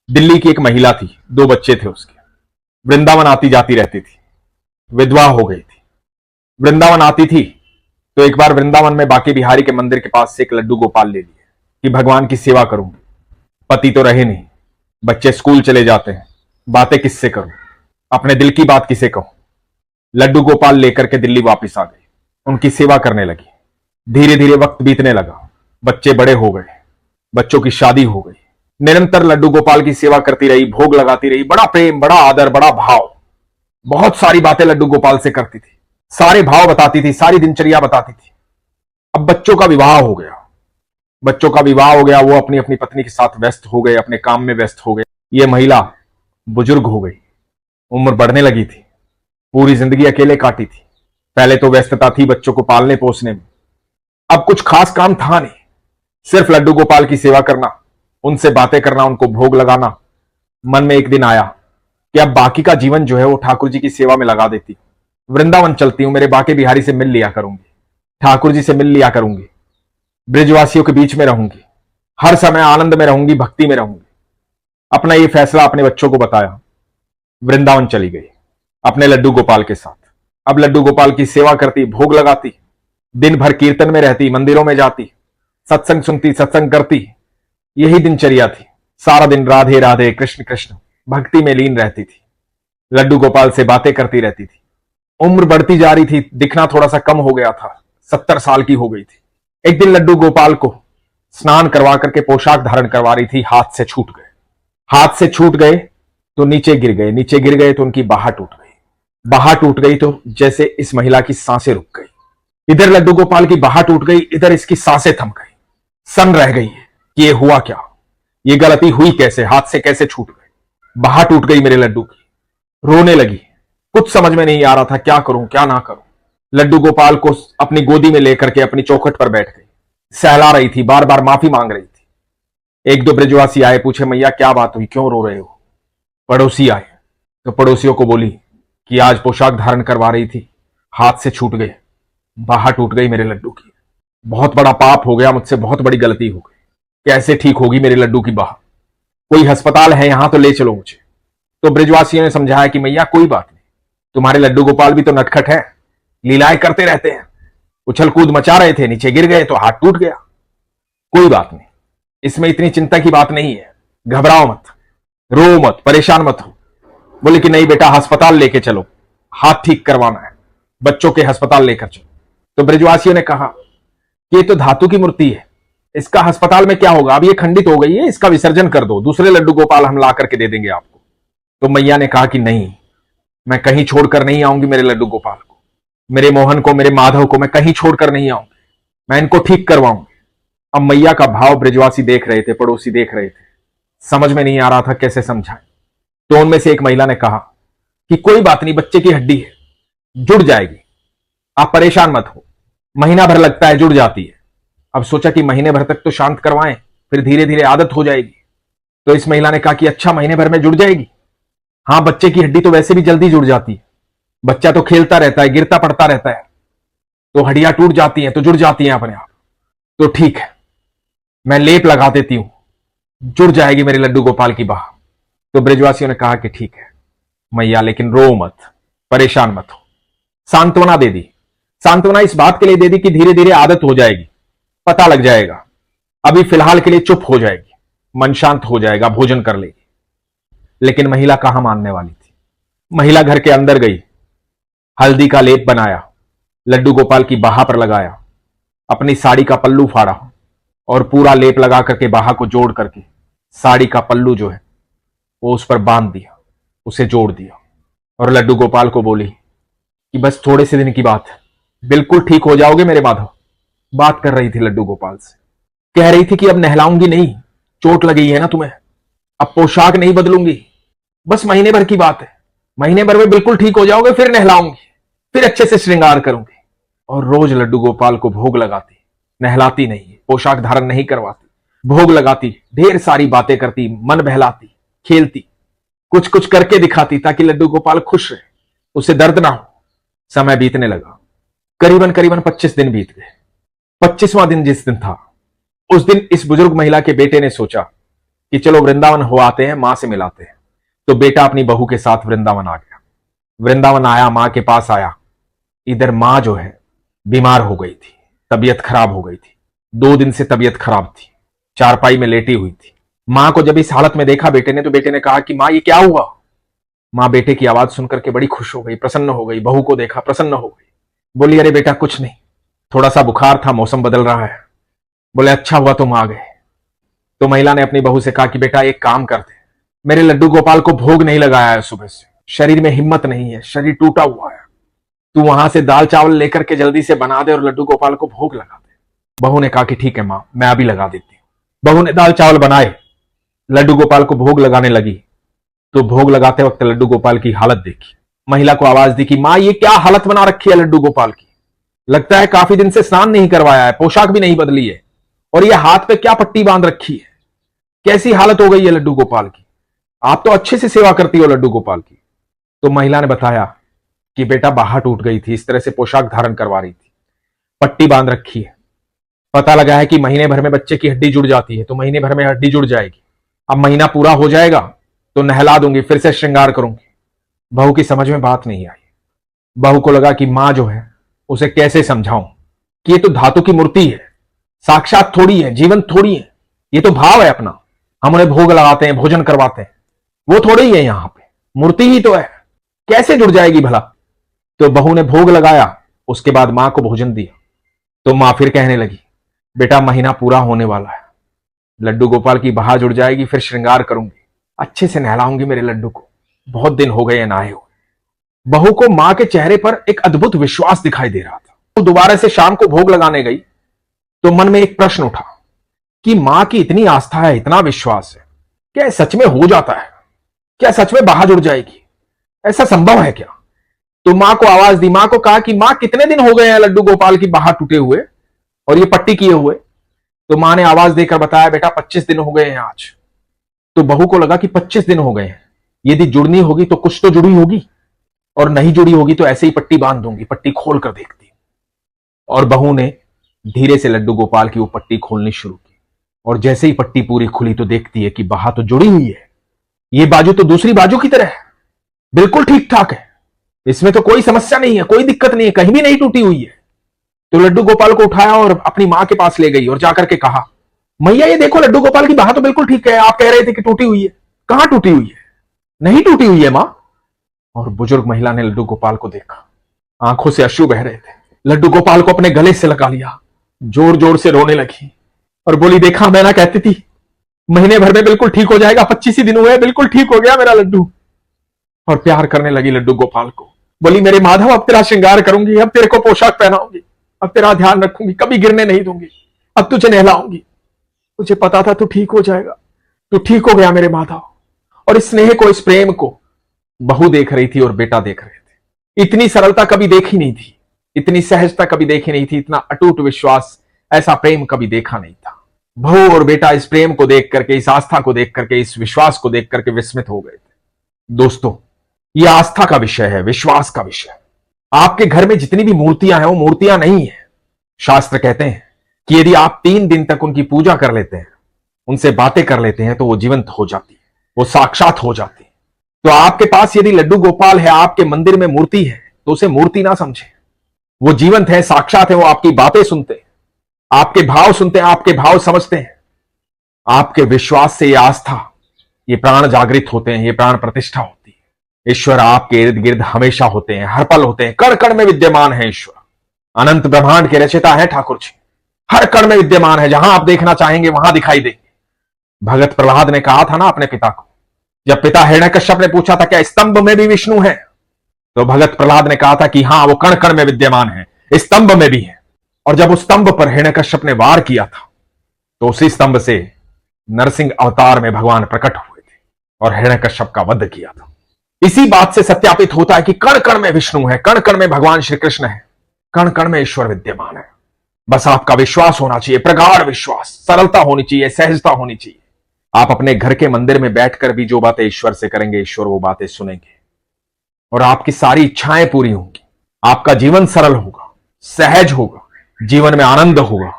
दिल्ली की एक महिला थी, दो बच्चे थे उसके। वृंदावन आती जाती रहती थी। विधवा हो गई थी। वृंदावन आती थी तो एक बार वृंदावन में बांके बिहारी के मंदिर के पास से एक लड्डू गोपाल ले लिए कि भगवान की सेवा करूंगी। पति तो रहे नहीं, बच्चे स्कूल चले जाते हैं, बातें किससे करूं, अपने दिल की बात किसे कहूं। लड्डू गोपाल लेकर के दिल्ली वापस आ गई, उनकी सेवा करने लगी। धीरे धीरे वक्त बीतने लगा, बच्चे बड़े हो गए, बच्चों की शादी हो गई। निरंतर लड्डू गोपाल की सेवा करती रही, भोग लगाती रही, बड़ा प्रेम, बड़ा आदर, बड़ा भाव। बहुत सारी बातें लड्डू गोपाल से करती थी, सारे भाव बताती थी, सारी दिनचर्या बताती थी। अब बच्चों का विवाह हो गया, वो अपनी अपनी पत्नी के साथ व्यस्त हो गए, अपने काम में व्यस्त हो गए। ये महिला बुजुर्ग हो गई, उम्र बढ़ने लगी थी, पूरी जिंदगी अकेले काटी थी। पहले तो व्यस्तता थी बच्चों को पालने पोसने में, अब कुछ खास काम था नहीं, सिर्फ लड्डू गोपाल की सेवा करना, उनसे बातें करना, उनको भोग लगाना। मन में एक दिन आया कि अब बाकी का जीवन जो है वो ठाकुर जी की सेवा में लगा देती। वृंदावन चलती हूं, मेरे बाके बिहारी से मिल लिया करूंगी, ठाकुर जी से मिल लिया करूंगी, ब्रिजवासियों के बीच में रहूंगी, हर समय आनंद में रहूंगी, भक्ति में रहूंगी। अपना ये फैसला अपने बच्चों को बताया, वृंदावन चली गई अपने लड्डू गोपाल के साथ। अब लड्डू गोपाल की सेवा करती, भोग लगाती, दिन भर कीर्तन में रहती, मंदिरों में जाती, सत्संग सुनती, सत्संग करती। यही दिनचर्या थी। सारा दिन राधे राधे, कृष्ण कृष्ण, भक्ति में लीन रहती थी। लड्डू गोपाल से बातें करती रहती थी। उम्र बढ़ती जा रही थी, दिखना थोड़ा सा कम हो गया था, 70 साल की हो गई थी। एक दिन लड्डू गोपाल को स्नान करवा करके पोशाक धारण करवा रही थी, हाथ से छूट गए तो नीचे गिर गए तो उनकी बाह टूट गई तो जैसे इस महिला की सांसें रुक गई। इधर लड्डू गोपाल की बाह टूट गई, इधर इसकी सांसें थम गई। सन रह गई है कि ये हुआ क्या, ये गलती हुई कैसे, हाथ से कैसे छूट गए, बाह टूट गई मेरे लड्डू की। रोने लगी, कुछ समझ में नहीं आ रहा था क्या करूं क्या ना करूं। लड्डू गोपाल को अपनी गोदी में लेकर के अपनी चौखट पर बैठ गई, सहला रही थी, बार बार माफी मांग रही थी। एक दो ब्रजवासी आए, पूछे मैया क्या बात हुई, क्यों रो रहे हो। पड़ोसी आए तो पड़ोसियों को बोली कि आज पोशाक धारण करवा रही थी, हाथ से छूट गए, बाह टूट गई मेरे लड्डू की। बहुत बड़ा पाप हो गया मुझसे, बहुत बड़ी गलती हो गई, कैसे ठीक होगी मेरे लड्डू की बाह, कोई अस्पताल है यहां तो ले चलो मुझे। तो ब्रजवासियों ने समझाया कि मैया कोई बात नहीं, तुम्हारे लड्डू गोपाल भी तो नटखट है, लीलाएं करते रहते हैं, उछल कूद मचा रहे थे, नीचे गिर गए तो हाथ टूट गया, कोई बात नहीं, इसमें इतनी चिंता की बात नहीं है, घबराओ मत, रो मत, परेशान मत हो। बोले कि नहीं बेटा, अस्पताल लेके चलो, हाथ ठीक करवाना है, बच्चों के अस्पताल लेकर चलो। तो ब्रजवासियों ने कहा कि ये तो धातु की मूर्ति है, इसका अस्पताल में क्या होगा, अब ये खंडित हो गई है, इसका विसर्जन कर दो, दूसरे लड्डू गोपाल हम ला करके दे देंगे आपको। तो मैया ने कहा कि नहीं, मैं कहीं छोड़कर नहीं आऊंगी मेरे लड्डू गोपाल को, मेरे मोहन को, मेरे माधव को मैं कहीं छोड़कर नहीं आऊंगी, मैं इनको ठीक करवाऊंगी। अब मैया का भाव ब्रजवासी देख रहे थे, पड़ोसी देख रहे थे, समझ में नहीं आ रहा था कैसे समझाएं। तो उनमें से एक महिला ने कहा कि कोई बात नहीं, बच्चे की हड्डी है, जुड़ जाएगी, आप परेशान मत हो, महीना भर लगता है, जुड़ जाती है। अब सोचा कि महीने भर तक तो शांत करवाएं, फिर धीरे धीरे आदत हो जाएगी। तो इस महिला ने कहा कि अच्छा, महीने भर में जुड़ जाएगी। हाँ, बच्चे की हड्डी तो वैसे भी जल्दी जुड़ जाती है, बच्चा तो खेलता रहता है, गिरता पड़ता रहता है, तो हड्डियां टूट जाती हैं तो जुड़ जाती हैं अपने आप। तो ठीक है, मैं लेप लगा देती हूं, जुड़ जाएगी मेरे लड्डू गोपाल की बाह। तो ब्रजवासियों ने कहा कि ठीक है मैया, लेकिन रो मत, परेशान मत हो। सांत्वना दे दी। सांत्वना इस बात के लिए दे दी कि धीरे धीरे आदत हो जाएगी, पता लग जाएगा, अभी फिलहाल के लिए चुप हो जाएगी, मन शांत हो जाएगा, भोजन कर लेगी। लेकिन महिला कहां मानने वाली थी। महिला घर के अंदर गई, हल्दी का लेप बनाया, लड्डू गोपाल की बाह पर लगाया, अपनी साड़ी का पल्लू फाड़ा और पूरा लेप लगा करके बाह को जोड़ करके साड़ी का पल्लू जो है वो उस पर बांध दिया, उसे जोड़ दिया और लड्डू गोपाल को बोली कि बस थोड़े से दिन की बात है, बिल्कुल ठीक हो जाओगे मेरे माधव। बात कर रही थी लड्डू गोपाल से, कह रही थी कि अब नहलाऊंगी नहीं, चोट लगी है ना तुम्हें, अब पोशाक नहीं बदलूंगी, बस महीने भर की बात है, महीने भर में बिल्कुल ठीक हो जाओगे, फिर नहलाऊंगी, फिर अच्छे से श्रृंगार करूंगी। और रोज लड्डू गोपाल को भोग लगाती, नहलाती नहीं, पोशाक धारण नहीं करवाती, भोग लगाती, ढेर सारी बातें करती, मन बहलाती, खेलती, कुछ कुछ करके दिखाती ताकि लड्डू गोपाल खुश रहे, उसे दर्द ना हो। समय बीतने लगा, करीबन करीबन 25 दिन बीत गए। 25वां दिन जिस दिन था, उस दिन इस बुजुर्ग महिला के बेटे ने सोचा कि चलो वृंदावन हो आते हैं, मां से मिलाते हैं। तो बेटा अपनी बहू के साथ वृंदावन आ गया। वृंदावन आया, मां के पास आया। इधर मां जो है बीमार हो गई थी, तबीयत खराब हो गई थी। 2 दिन से तबीयत खराब थी, चारपाई में लेटी हुई थी। मां को जब इस हालत में देखा बेटे ने, तो बेटे ने कहा कि मां ये क्या हुआ। मां बेटे की आवाज सुनकर के बड़ी खुश हो गई, प्रसन्न हो गई। बहू को देखा, प्रसन्न हो गई। बोली अरे बेटा कुछ नहीं, थोड़ा सा बुखार था, मौसम बदल रहा है। बोले अच्छा हुआ तुम आ गए। तो महिला ने अपनी बहू से कहा कि बेटा एक काम कर दे, मेरे लड्डू गोपाल को भोग नहीं लगाया है सुबह से, शरीर में हिम्मत नहीं है, शरीर टूटा हुआ है। तू वहां से दाल चावल लेकर के जल्दी से बना दे और लड्डू गोपाल को भोग लगा दे। बहू ने कहा कि ठीक है मां, मैं अभी लगा देती हूं। बहू ने दाल चावल बनाए, लड्डू गोपाल को भोग लगाने लगी। तो भोग लगाते वक्त लड्डू गोपाल की हालत देखी। महिला को आवाज दी कि मां ये क्या हालत बना रखी है लड्डू गोपाल की, लगता है काफी दिन से स्नान नहीं करवाया है, पोशाक भी नहीं बदली है, और ये हाथ पे क्या पट्टी बांध रखी है, कैसी हालत हो गई है लड्डू गोपाल की। आप तो अच्छे से सेवा करती हो लड्डू गोपाल की। तो महिला ने बताया कि बेटा बाहर टूट गई थी, इस तरह से पोशाक धारण करवा रही थी, पट्टी बांध रखी है। पता लगा है कि महीने भर में बच्चे की हड्डी जुड़ जाती है, तो महीने भर में हड्डी जुड़ जाएगी। अब महीना पूरा हो जाएगा तो नहला दूंगी, फिर से श्रृंगार करूंगी। बहू की समझ में बात नहीं आई। बहू को लगा कि मां जो है उसे कैसे समझाऊं कि ये तो धातु की मूर्ति है, साक्षात थोड़ी है, जीवन थोड़ी है, ये तो भाव है अपना। हम उन्हें भोग लगाते हैं, भोजन करवाते हैं, वो थोड़ी ही है, यहां पे मूर्ति ही तो है, कैसे जुड़ जाएगी भला। तो बहू ने भोग लगाया, उसके बाद मां को भोजन दिया। तो मां फिर कहने लगी बेटा महीना पूरा होने वाला है, लड्डू गोपाल की बहा जुड़ जाएगी, फिर श्रृंगार करूंगी, अच्छे से नहलाऊंगी मेरे लड्डू को, बहुत दिन हो गए नहाए हुए। बहू को मां के चेहरे पर एक अद्भुत विश्वास दिखाई दे रहा था। तो दोबारा से शाम को भोग लगाने गई तो मन में एक प्रश्न उठा कि मां की इतनी आस्था है, इतना विश्वास है, क्या सच में हो जाता है, क्या सच में बहा जुड़ जाएगी, ऐसा संभव है क्या। तो मां को आवाज दी, मां को कहा कि मां कितने दिन हो गए हैं लड्डू गोपाल की बहा टूटे हुए और ये पट्टी किए हुए। तो मां ने आवाज देकर बताया बेटा 25 दिन हो गए हैं आज। तो बहू को लगा कि 25 दिन हो गए हैं, यदि जुड़नी होगी तो कुछ तो जुड़ी होगी, और नहीं जुड़ी होगी तो ऐसे ही पट्टी बांध दूंगी, पट्टी खोल कर देखती। और बहू ने धीरे से लड्डू गोपाल की वो पट्टी खोलनी शुरू की, और जैसे ही पट्टी पूरी खुली तो देखती है कि बहा तो जुड़ी हुई है, ये बाजू तो दूसरी बाजू की तरह है, बिल्कुल ठीक ठाक है, इसमें तो कोई समस्या नहीं है, कोई दिक्कत नहीं है, कहीं भी नहीं टूटी हुई है। तो लड्डू गोपाल को उठाया और अपनी मां के पास ले गई और जाकर के कहा मैया ये देखो लड्डू गोपाल की बहा तो बिल्कुल ठीक है, आप कह रहे थे कि टूटी हुई है, कहां टूटी हुई है, नहीं टूटी हुई है मां। और बुजुर्ग महिला ने लड्डू गोपाल को देखा, आंखों से अश्रु बह रहे थे। लड्डू गोपाल को अपने गले से लगा लिया, जोर जोर से रोने लगी और बोली देखा मैं ना कहती थी महीने भर में बिल्कुल ठीक हो जाएगा, 25 ही दिन हुए, बिल्कुल ठीक हो गया मेरा लड्डू। और प्यार करने लगी लड्डू गोपाल को, बोली मेरे माधव अब तेरा श्रृंगार करूंगी, अब तेरे को पोशाक पहनाऊंगी, अब तेरा ध्यान रखूंगी, कभी गिरने नहीं दूंगी, अब तुझे नहलाऊंगी, मुझे पता था तू ठीक हो जाएगा, तू ठीक हो गया मेरे माधव। और इस स्नेह को, इस प्रेम को बहू देख रही थी और बेटा देख रहे थे। इतनी सरलता कभी देखी नहीं थी, इतनी सहजता कभी देखी नहीं थी, इतना अटूट विश्वास, ऐसा प्रेम कभी देखा नहीं था। बहू और बेटा इस प्रेम को देख करके, इस आस्था को देख करके, इस विश्वास को देख करके विस्मित हो गए थे। दोस्तों यह आस्था का विषय है, विश्वास का विषय है। आपके घर में जितनी भी मूर्तियां हैं वो मूर्तियां नहीं है। शास्त्र कहते हैं कि यदि आप 3 दिन तक उनकी पूजा कर लेते हैं, उनसे बातें कर लेते हैं, तो वो जीवंत हो जाती है, वो साक्षात हो जाती है। तो आपके पास यदि लड्डू गोपाल है, आपके मंदिर में मूर्ति है, तो उसे मूर्ति ना समझे, वो जीवंत है, साक्षात है, वो आपकी बातें सुनते हैं, आपके भाव सुनते हैं, आपके भाव समझते हैं। आपके विश्वास से ये आस्था, ये प्राण जागृत होते हैं, ये प्राण प्रतिष्ठा होती है। ईश्वर आपके इर्द गिर्द हमेशा होते हैं, हर पल होते हैं, कण कण में विद्यमान है ईश्वर। अनंत ब्रह्मांड के रचयिता है ठाकुर जी, हर कण में विद्यमान है, जहां आप देखना चाहेंगे वहां दिखाई देंगे। भगत प्रहलाद ने कहा था ना अपने पिता को, जब पिता हिरण्यकश्यप ने पूछा था क्या स्तंभ में भी विष्णु है, तो भगत प्रहलाद ने कहा था कि हां वो कण कण में विद्यमान है, स्तंभ में भी है। और जब उस स्तंभ पर हिरण्यकश्यप ने वार किया था, तो उसी स्तंभ से नरसिंह अवतार में भगवान प्रकट हुए थे और हिरण्यकश्यप का वध किया था। इसी बात से सत्यापित होता है कि कण कण में विष्णु है, कण कण में भगवान श्री कृष्ण है, कण कण में ईश्वर विद्यमान है। बस आपका विश्वास होना चाहिए, प्रगाढ़ विश्वास, सरलता होनी चाहिए, सहजता होनी चाहिए। आप अपने घर के मंदिर में बैठकर भी जो बातें ईश्वर से करेंगे, ईश्वर वो बातें सुनेंगे और आपकी सारी इच्छाएं पूरी होंगी। आपका जीवन सरल होगा, सहज होगा, जीवन में आनंद होगा,